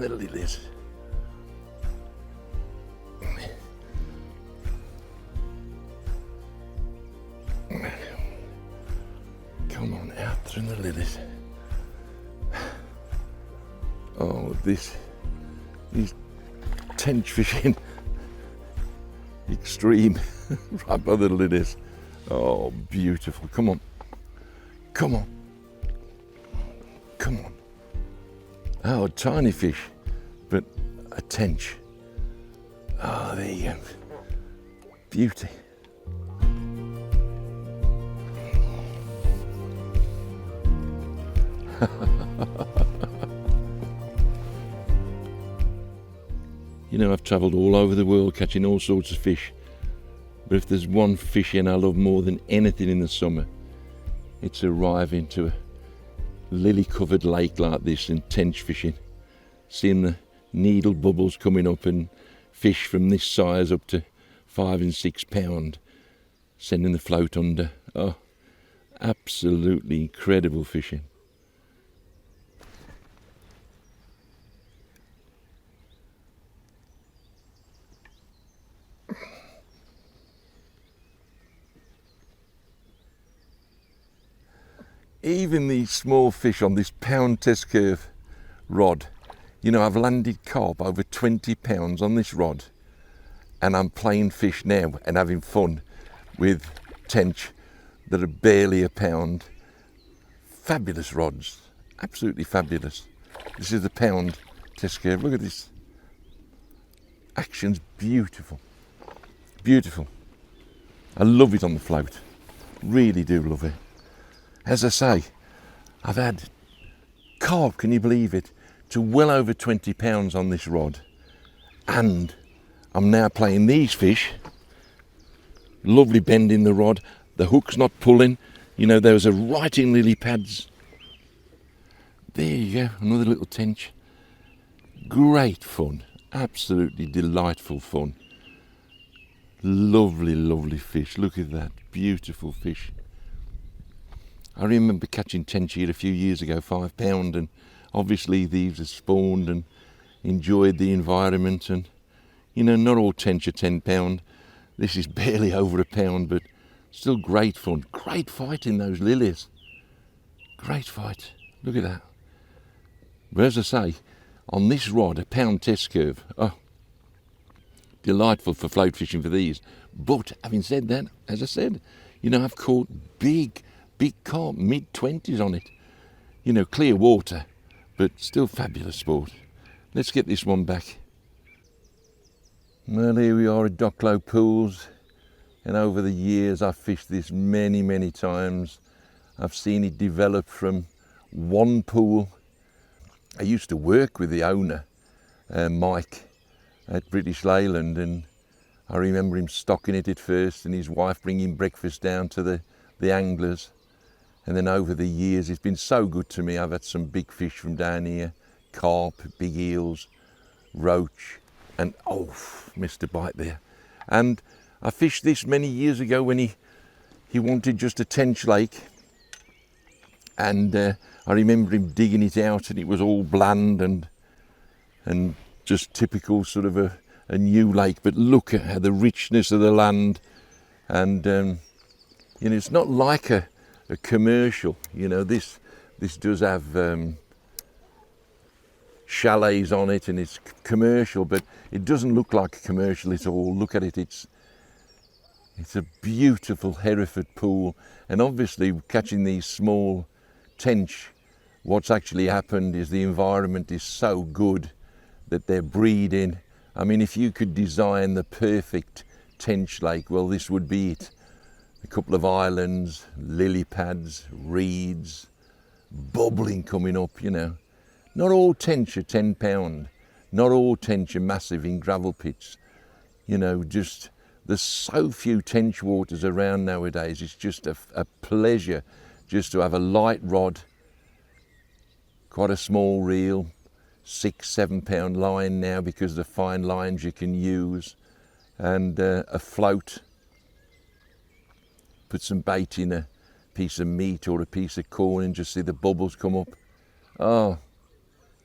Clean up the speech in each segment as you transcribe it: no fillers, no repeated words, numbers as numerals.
the lilies. Come on, out through the lilies. Oh, this is tench fishing extreme right by the lilies. Oh, beautiful. Come on, come on, come on. Oh, a tiny fish, but a tench. Oh, there you go. Beauty. You know, I've travelled all over the world catching all sorts of fish, but if there's one fishing I love more than anything in the summer, it's arriving to a lily-covered lake like this and tench fishing, seeing the needle bubbles coming up and fish from this size up to 5 and 6 pound, sending the float under. Oh, absolutely incredible fishing. Even these small fish on this pound test curve rod, you know, I've landed carp over 20 pounds on this rod, and I'm playing fish now and having fun with tench that are barely a pound. Fabulous rods, absolutely fabulous. This is the pound test curve. Look at this. Action's beautiful, beautiful. I love it on the float, really do love it. As I say, I've had carp, can you believe it, to well over 20 pounds on this rod, and I'm now playing these fish. Lovely bend in the rod, the hook's not pulling, you know, those are right in lily pads. There you go, another little tench. Great fun, absolutely delightful fun. Lovely, lovely fish, look at that, beautiful fish. I remember catching tench here a few years ago, 5 pound, and obviously these have spawned and enjoyed the environment, and you know, not all tench are 10 pound. This is barely over a pound, but still great fun. Great fight in those lilies. Great fight. Look at that. But as I say, on this rod, a pound test curve, oh, delightful for float fishing for these. But having said that, as I said, you know, I've caught big carp, mid-20s on it. You know, clear water, but still fabulous sport. Let's get this one back. Well, here we are at Docklow Pools, and over the years I've fished this many times. I've seen it develop from one pool. I used to work with the owner, Mike, at British Leyland, and I remember him stocking it at first and his wife bringing breakfast down to the anglers. And then over the years, it's been so good to me. I've had some big fish from down here, carp, big eels, roach, and oh, missed a bite there. And I fished this many years ago when he wanted just a tench lake. And I remember him digging it out, and it was all bland and just typical sort of a new lake. But look at how the richness of the land, and you know, it's not like a commercial, you know, this does have chalets on it, and it's commercial, but it doesn't look like a commercial at all. Look at it, it's a beautiful Hereford pool, and obviously catching these small tench, what's actually happened is the environment is so good that they're breeding. I mean, if you could design the perfect tench lake, well, this would be it. A couple of islands, lily pads, reeds, bubbling coming up, you know. Not all tench are 10 pound, not all tench are massive in gravel pits. You know, just, there's so few tench waters around nowadays, it's just a pleasure just to have a light rod, quite a small reel, 6-7 pound line now because of the fine lines you can use, and a float. Put some bait in a piece of meat or a piece of corn and just see the bubbles come up. Oh,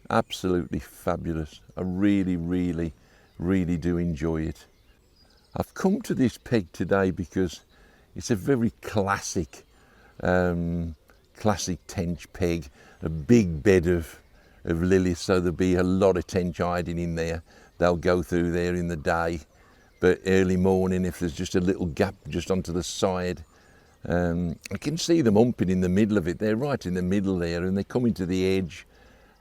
Absolutely fabulous. I really, really, really do enjoy it. I've come to this peg today because it's a very classic, classic tench peg, a big bed of lilies, so there'll be a lot of tench hiding in there. They'll go through there in the day, but early morning, if there's just a little gap just onto the side, I can see them humping in the middle of it. They're right in the middle there, and they come into the edge,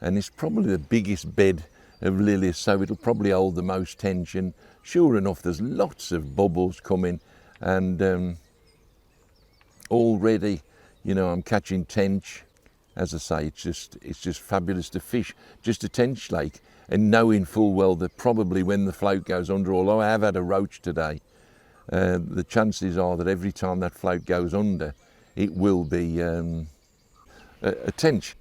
and it's probably the biggest bed of lilies, so it'll probably hold the most tension. Sure enough, there's lots of bubbles coming, and already, you know, I'm catching tench. As I say, it's just fabulous to fish just a tench lake, and knowing full well that probably when the float goes under, although I have had a roach today, the chances are that every time that float goes under, it will be a tench.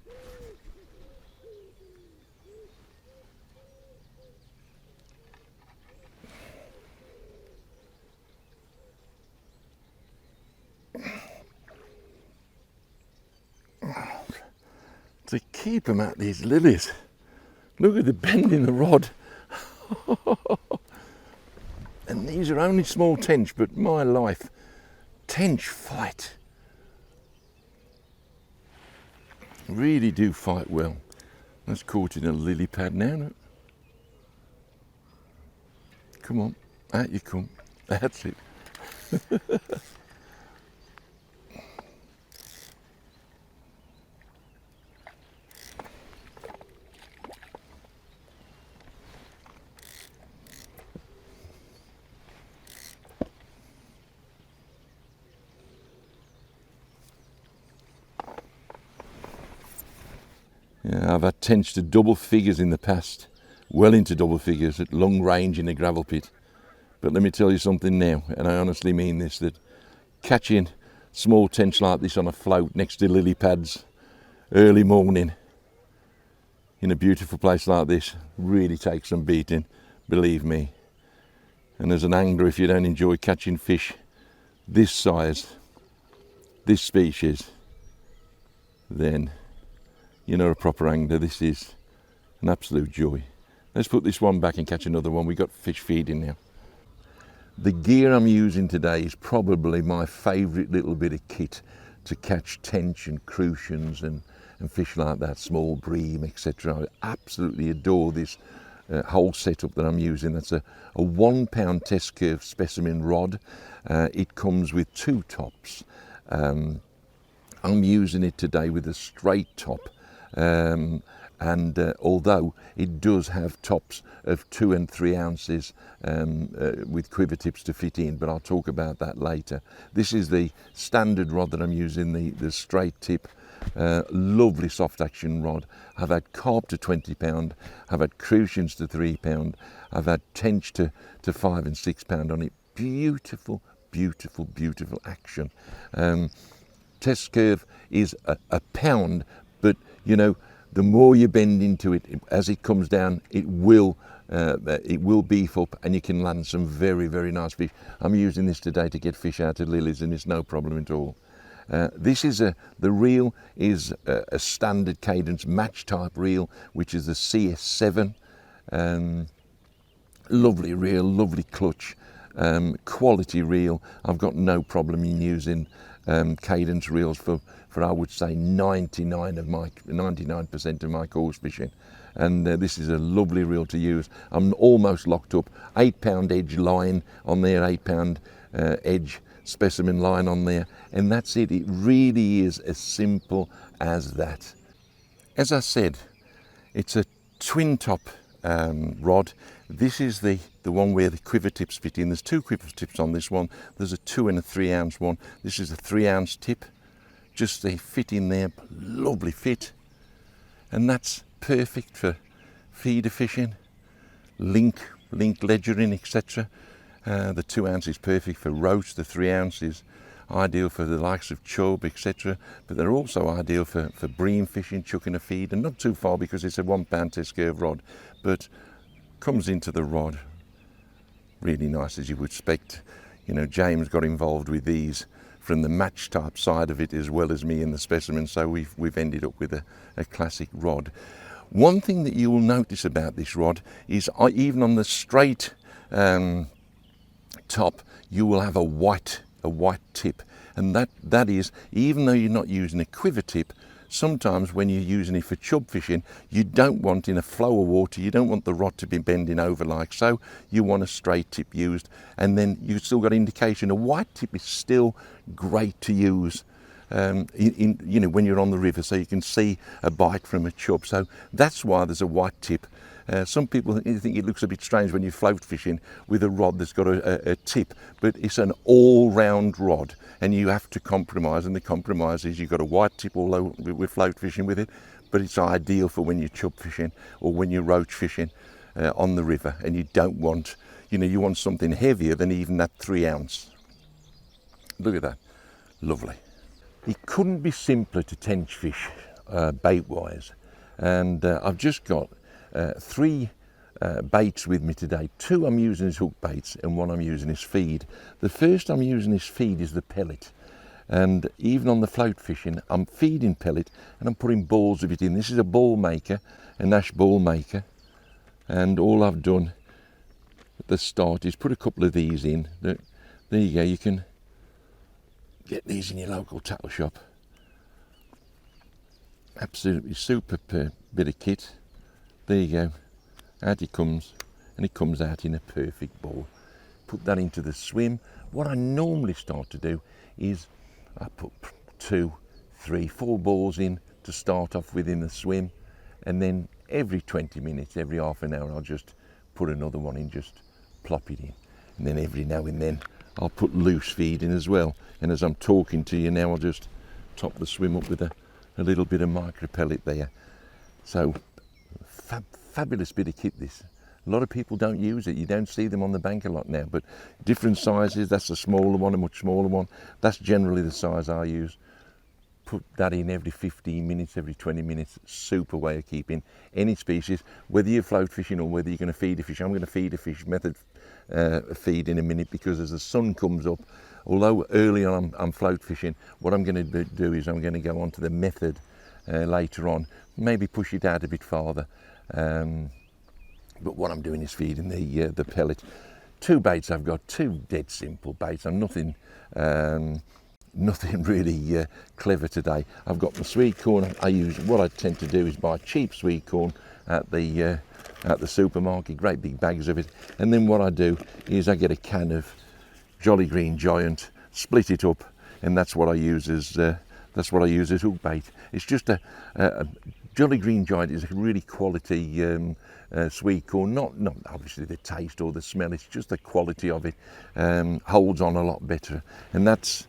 To keep them at these lilies. Look at the bend in the rod. And these are only small tench, but my life, tench fight. Really do fight well. That's caught in a lily pad now. No? Come on, out you come. That's it. Yeah, I've had tench to double figures in the past, well into double figures at long range in a gravel pit. But let me tell you something now, and I honestly mean this, that catching small tench like this on a float next to lily pads early morning in a beautiful place like this really takes some beating, believe me. And as an angler, if you don't enjoy catching fish this size, this species, then you're not a proper angler. This is an absolute joy. Let's put this one back and catch another one. We've got fish feeding now. The gear I'm using today is probably my favourite little bit of kit to catch tench and crucians and fish like that, small bream, etc. I absolutely adore this whole setup that I'm using. That's a 1 pound test curve specimen rod. It comes with 2 tops. I'm using it today with a straight top. And although it does have tops of 2 and 3 ounces with quiver tips to fit in, but I'll talk about that later. This is the standard rod that I'm using, the straight tip, lovely soft action rod. I've had carp to 20 pound, I've had crucians to 3 pound, I've had tench to 5 and 6 pound on it. Beautiful, beautiful, beautiful action. Test curve is a pound, but you know, the more you bend into it, as it comes down, it will beef up, and you can land some very, very nice fish. I'm using this today to get fish out of lilies, and it's no problem at all. This is the reel is a standard Cadence match type reel, which is the CS7. Lovely reel, lovely clutch, quality reel. I've got no problem in using Cadence reels for I would say 99% of my course fishing, and this is a lovely reel to use. I'm almost locked up. 8 pound edge line on there, 8 pound edge specimen line on there, and that's it. It really is as simple as that. As I said, it's a twin top rod. This is the one where the quiver tips fit in. There's 2 quiver tips on this one. There's a 2 and a 3 ounce one. This is a 3 ounce tip. Just they fit in there, lovely fit. And that's perfect for feeder fishing, link ledgering, etc. The 2 ounce is perfect for roach. The 3 ounce is ideal for the likes of chub, etc. But they're also ideal for bream fishing, chucking a feed, and not too far because it's a 1 pound test curve rod, but comes into the rod really nice, as you would expect. You know, James got involved with these from the match type side of it as well as me in the specimen, so we've ended up with a classic rod. One thing that you will notice about this rod is even on the straight top, you will have a white tip, and that is, even though you're not using a quiver tip, sometimes when you're using it for chub fishing, you don't want, in a flow of water, you don't want the rod to be bending over like so. You want a straight tip used, and then you've still got indication. A white tip is still great to use you know, when you're on the river, so you can see a bite from a chub. So that's why there's a white tip. Some people think it looks a bit strange when you're float fishing with a rod that's got a tip, but it's an all-round rod, and you have to compromise, and the compromise is you've got a white tip, although we're float fishing with it, but it's ideal for when you're chub fishing or when you're roach fishing on the river, and you don't want, you know, you want something heavier than even that 3 ounce. Look at that, lovely. It couldn't be simpler to tench fish bait-wise, and I've just got 3 baits with me today. 2 I'm using as hook baits, and 1 I'm using as feed. The first I'm using as feed is the pellet, and even on the float fishing I'm feeding pellet and I'm putting balls of it in. This is a ball maker, a Nash ball maker, and all I've done at the start is put a couple of these in. There you go, you can get these in your local tackle shop. Absolutely super bit of kit. There you go, out it comes, and it comes out in a perfect ball. Put that into the swim. What I normally start to do is I put 2, 3, 4 balls in to start off with in the swim, and then every 20 minutes, every half an hour, I'll just put another one in, just plop it in. And then every now and then I'll put loose feed in as well. And as I'm talking to you now, I'll just top the swim up with a little bit of micro pellet there. So fabulous bit of kit this. A lot of people don't use it. You don't see them on the bank a lot now, but different sizes. That's a smaller one, a much smaller one. That's generally the size I use. Put that in every 15 minutes, every 20 minutes. Super way of keeping any species, whether you're float fishing or whether you're going to feed a fish. I'm going to feed a fish method feed in a minute, because as the sun comes up, although early on I'm float fishing, what I'm going to do is I'm going to go on to the method later on, maybe push it out a bit farther. But what I'm doing is feeding the pellet. 2 baits I've got, 2 dead simple baits. I'm nothing really clever today. I've got my sweet corn. What I tend to do is buy cheap sweet corn at the supermarket, great big bags of it. And then what I do is I get a can of Jolly Green Giant, split it up, and that's what I use as hook bait. It's just a Jolly Green Giant is a really quality sweet corn, not obviously the taste or the smell, it's just the quality of it. Holds on a lot better, and that's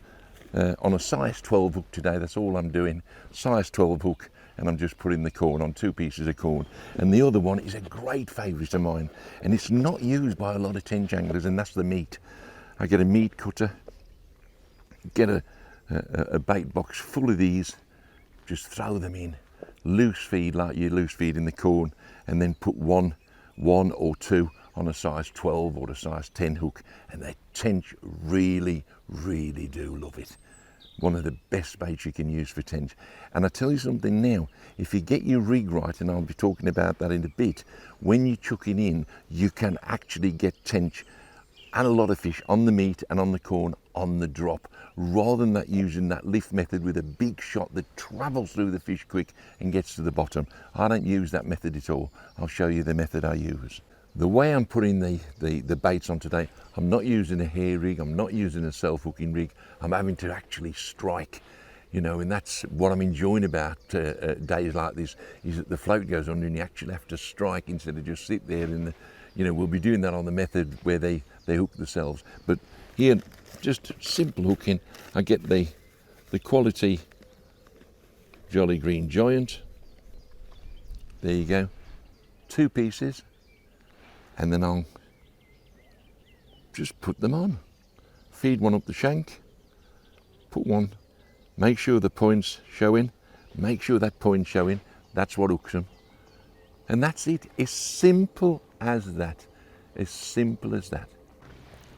on a size 12 hook today. That's all I'm doing, size 12 hook, and I'm just putting the corn on, 2 pieces of corn. And the other one is a great favourite of mine, and it's not used by a lot of tench anglers, and that's the meat. I get a meat cutter, get a bait box full of these, just throw them in, loose feed like you loose feed in the corn, and then put one or 2 on a size 12 or a size 10 hook, and they tench really do love it. One of the best baits you can use for tench. And I tell you something now, if you get your rig right, and I'll be talking about that in a bit, when you're chucking in, you can actually get tench and a lot of fish on the meat and on the corn on the drop, rather than that using that lift method with a big shot that travels through the fish quick and gets to the bottom. I don't use that method at all. I'll show you the method I use. The way I'm putting the baits on today, I'm not using a hair rig, I'm not using a self-hooking rig, I'm having to actually strike, you know, and that's what I'm enjoying about days like this, is that the float goes under and you actually have to strike instead of just sit there in the, you know, we'll be doing that on the method where they hook themselves. But here, just simple hooking, I get the quality Jolly Green Giant. There you go, 2 pieces, and then I'll just put them on. Feed one up the shank, put one, make sure the point's showing, make sure that point's showing, that's what hooks them. And that's it, as simple as that, as simple as that.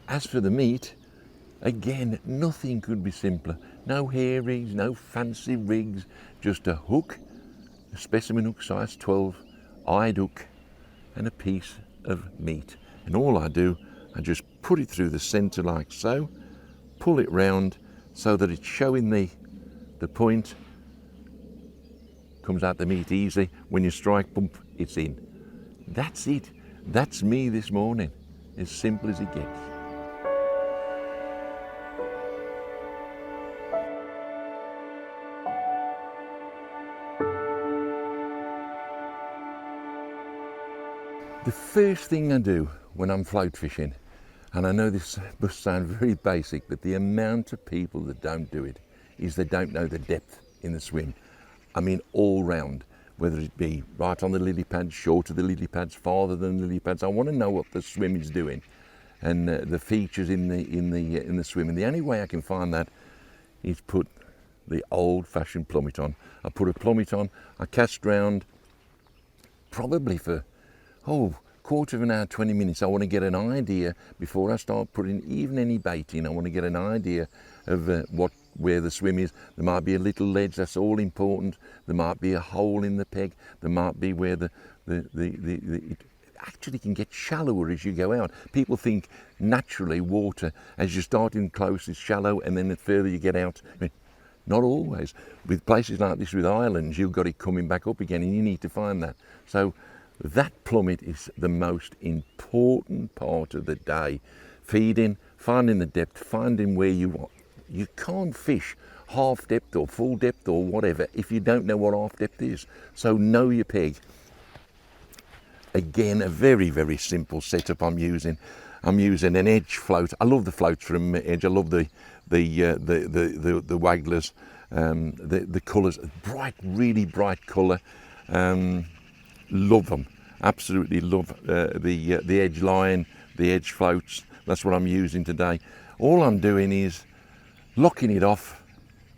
As for the meat, again, nothing could be simpler. No hair rigs, no fancy rigs, just a hook, a specimen hook size 12, eyed hook and a piece of meat. And all I do, I just put it through the centre like so, pull it round so that it's showing the point, comes out the meat easy. When you strike, bump, it's in. That's it. That's me this morning, as simple as it gets. The first thing I do when I'm float fishing, and I know this must sound very basic, but the amount of people that don't do it is they don't know the depth in the swim. I mean all round, whether it be right on the lily pads, short of the lily pads, farther than the lily pads. I want to know what the swim is doing and the features in the swim. And the only way I can find that is put the old-fashioned plummet on. I put a plummet on, I cast round probably for quarter of an hour, 20 minutes. I want to get an idea before I start putting even any bait in. I want to get an idea of where the swim is. There might be a little ledge, that's all important. There might be a hole in the peg. There might be where it actually can get shallower as you go out. People think naturally water, as you're starting close, is shallow, and then the further you get out, I mean, not always. With places like this, with islands, you've got it coming back up again, and you need to find that. So that plummet is the most important part of the day. Feeding, finding the depth, finding where you want. You can't fish half depth or full depth or whatever if you don't know what half depth is. So know your peg. Again, a very, very simple setup I'm using. I'm using an Edge float. I love the floats from Edge. I love the wagglers, the colours, bright, really bright colour. Love them, absolutely love the Edge line, the Edge floats. That's what I'm using today. All I'm doing is locking it off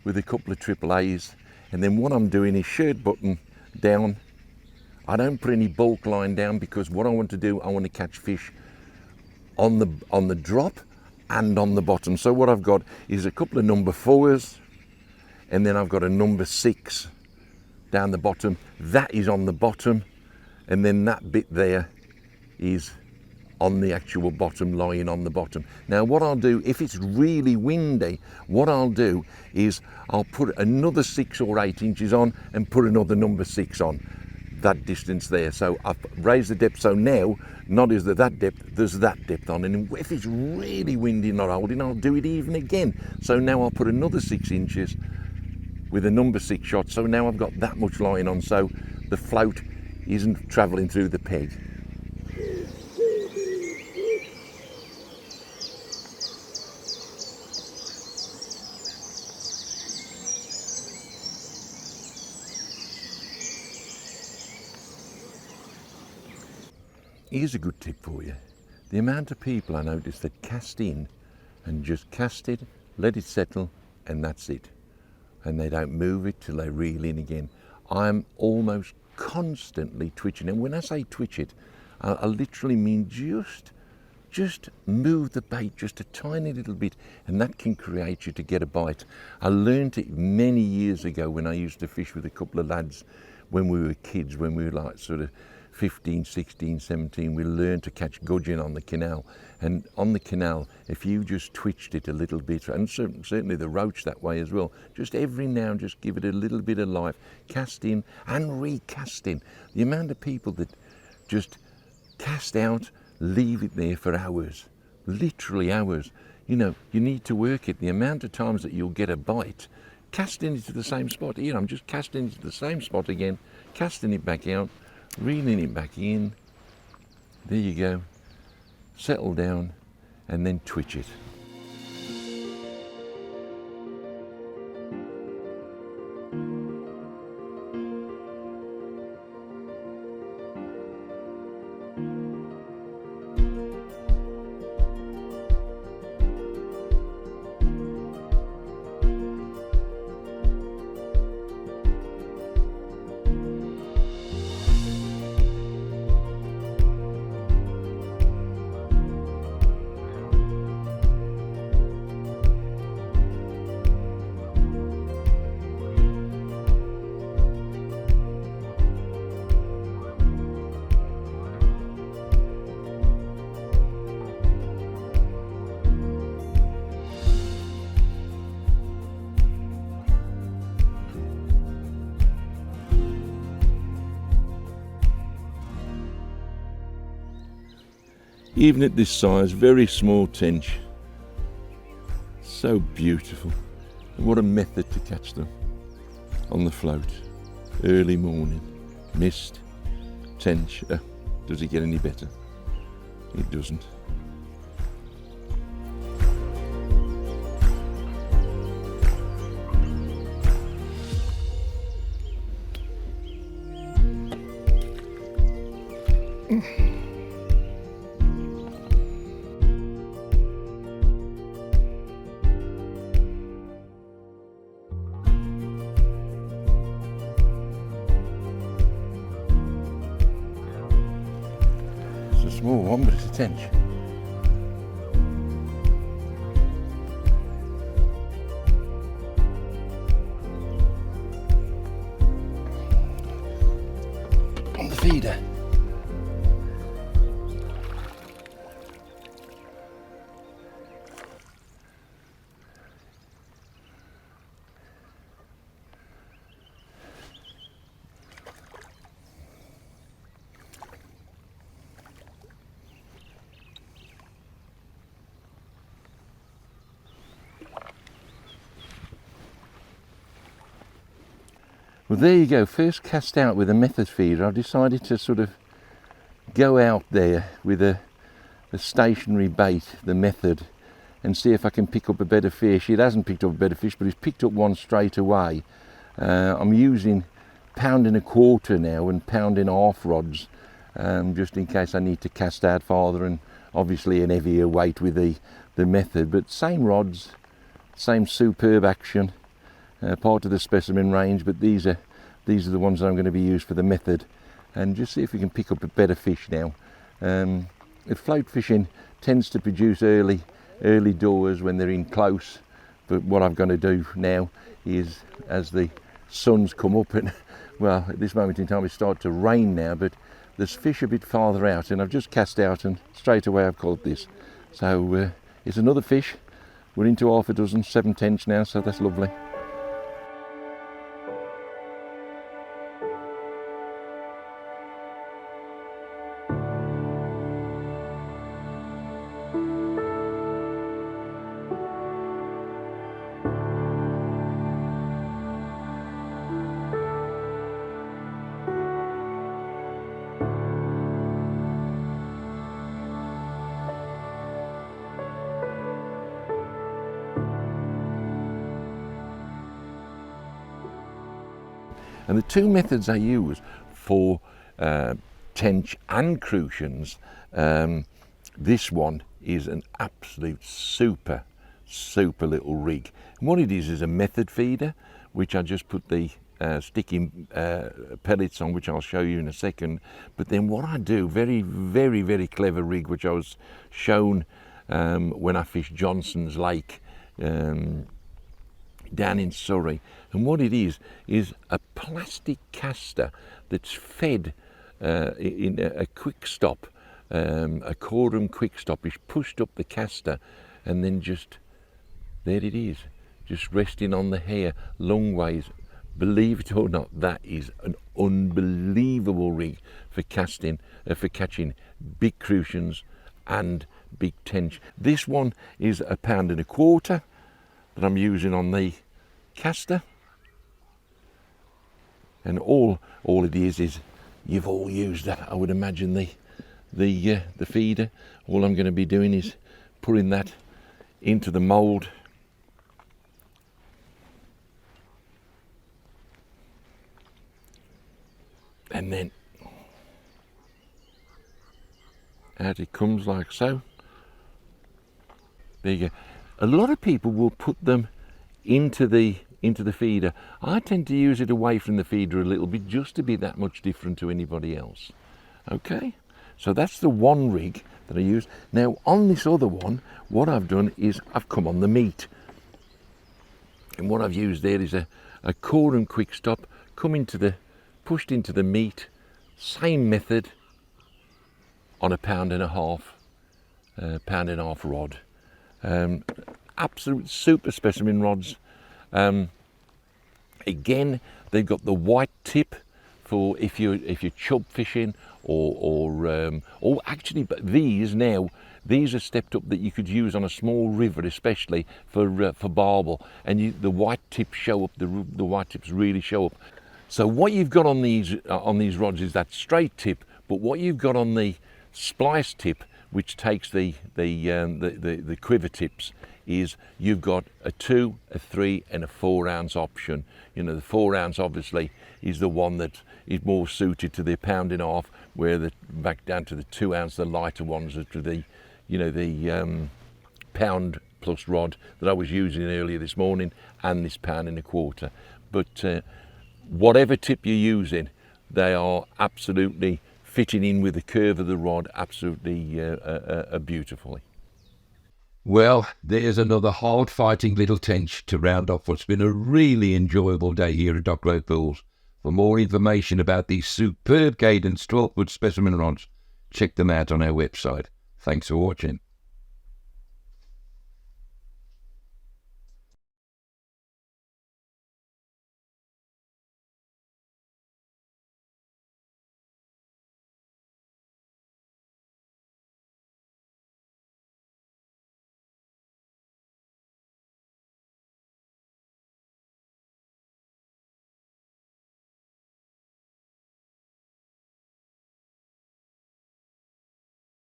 with a couple of AAAs, and then what I'm doing is shirt button down. I don't put any bulk line down because what I want to do, I want to catch fish on the drop and on the bottom. So what I've got is a couple of number 4s, and then I've got a number 6 down the bottom. That is on the bottom, and then that bit there is on the actual bottom, lying on the bottom. Now what I'll do, if it's really windy, what I'll do is I'll put another 6 or 8 inches on and put another number 6 on that distance there. So I've raised the depth, so now not is there that depth, there's that depth on. And if it's really windy, not holding, I'll do it even again. So now I'll put another 6 inches with a number 6 shot. So now I've got that much line on, so the float isn't travelling through the peg. Here's a good tip for you. The amount of people I notice that cast in and just cast it, let it settle, and that's it. And they don't move it till they reel in again. I'm almost constantly twitching. And when I say twitch it, I literally mean just move the bait just a tiny little bit, and that can create you to get a bite. I learned it many years ago when I used to fish with a couple of lads when we were kids, when we were like sort of 15, 16, 17, we learned to catch gudgeon on the canal. And on the canal, if you just twitched it a little bit, and certainly the roach that way as well, just every now and just give it a little bit of life, cast in and recast in. The amount of people that just cast out, leave it there for hours, literally hours. You know, you need to work it. The amount of times that you'll get a bite, casting it to the same spot. Here, I'm just casting it to the same spot again, casting it back out, reeling it back in. There you go. Settle down and then twitch it. Even at this size, very small tench. So beautiful. And what a method to catch them on the float. Early morning, mist, tench. Does it get any better? It doesn't. It's a small one, but it's a tench. On the feeder. Well, there you go, first cast out with a method feeder. I've decided to sort of go out there with a stationary bait, the method, and see if I can pick up a better fish. It hasn't picked up a better fish, but it's picked up one straight away. I'm using £1.25 now and £1.5 rods, just in case I need to cast out farther, and obviously an heavier weight with the method, but same rods, same superb action. Part of the specimen range, but these are the ones that I'm going to be used for the method, and just see if we can pick up a better fish now. Float fishing tends to produce early doors when they're in close, but what I'm going to do now is, as the sun's come up, and well, at this moment in time it's started to rain now, but there's fish a bit farther out, and I've just cast out and straight away I've caught this. So it's another fish. We're into half a dozen, 7 tench now, so that's lovely. And the two methods I use for tench and crucians, this one is an absolute super little rig. And what it is a method feeder, which I just put the sticking pellets on, which I'll show you in a second. But then what I do, very clever rig, which I was shown when I fished Johnson's Lake down in Surrey, and what it is a plastic caster that's fed in a quick stop, a Corum quick stop is pushed up the caster, and then just there it is, just resting on the hair long ways. Believe it or not, that is an unbelievable rig for casting, for catching big crucians and big tench. This one is £1.25 that I'm using on the caster, and all it is you've all used that, I would imagine, the feeder. All I'm going to be doing is putting that into the mould, and then out it comes like so. There you go. A lot of people will put them into the feeder. I tend to use it away from the feeder a little bit, just to be that much different to anybody else. Okay, so that's the one rig that I use. Now on this other one, what I've done is I've come on the meat, and what I've used there is a Corum quick stop, pushed into the meat, same method, on £1.5 rod. Absolute super specimen rods. Again, they've got the white tip for if you're chub fishing, or actually, but these are stepped up that you could use on a small river, especially for barbel, and the white tips show up. The white tips really show up. So what you've got on these rods is that straight tip, but what you've got on the splice tip, which takes the quiver tips, is you've got a 2, a 3 and a 4 ounce option. You know, the 4 ounce obviously is the one that is more suited to the £1.5 pound, where back down to the 2 ounce, the lighter ones are to the, you know, the pound plus rod that I was using earlier this morning, and this £1.25 pound. But whatever tip you're using, they are absolutely fitting in with the curve of the rod absolutely beautifully. Well, there's another hard-fighting little tench to round off what's been a really enjoyable day here at Docklow Pools. For more information about these superb Cadence 12-foot specimen rods, check them out on our website. Thanks for watching.